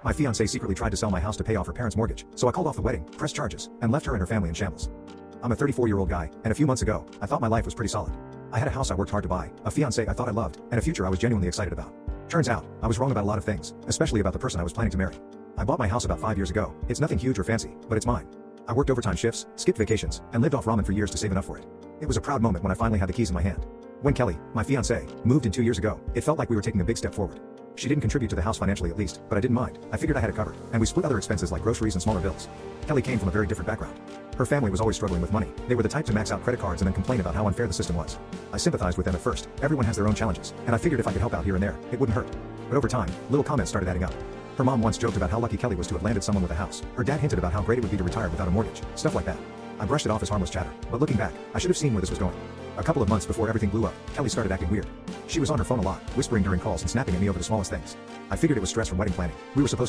My fiancée secretly tried to sell my house to pay off her parents' mortgage, so I called off the wedding, pressed charges, and left her and her family in shambles. I'm a 34-year-old guy, and a few months ago, I thought my life was pretty solid. I had a house I worked hard to buy, a fiancée I thought I loved, and a future I was genuinely excited about. Turns out, I was wrong about a lot of things, especially about the person I was planning to marry. I bought my house about 5 years ago. It's nothing huge or fancy, but it's mine. I worked overtime shifts, skipped vacations, and lived off ramen for years to save enough for it. It was a proud moment when I finally had the keys in my hand. When Kelly, my fiancée, moved in 2 years ago, it felt like we were taking a big step forward. She didn't contribute to the house financially at least, but I didn't mind. I figured I had it covered, and we split other expenses like groceries and smaller bills. Kelly came from a very different background. Her family was always struggling with money. They were the type to max out credit cards and then complain about how unfair the system was. I sympathized with them at first. Everyone has their own challenges, and I figured if I could help out here and there, it wouldn't hurt. But over time, little comments started adding up. Her mom once joked about how lucky Kelly was to have landed someone with a house. Her dad hinted about how great it would be to retire without a mortgage. Stuff like that. I brushed it off as harmless chatter, but looking back, I should have seen where this was going. A couple of months before everything blew up, Kelly started acting weird. She was on her phone a lot, whispering during calls and snapping at me over the smallest things. I figured it was stress from wedding planning. We were supposed to get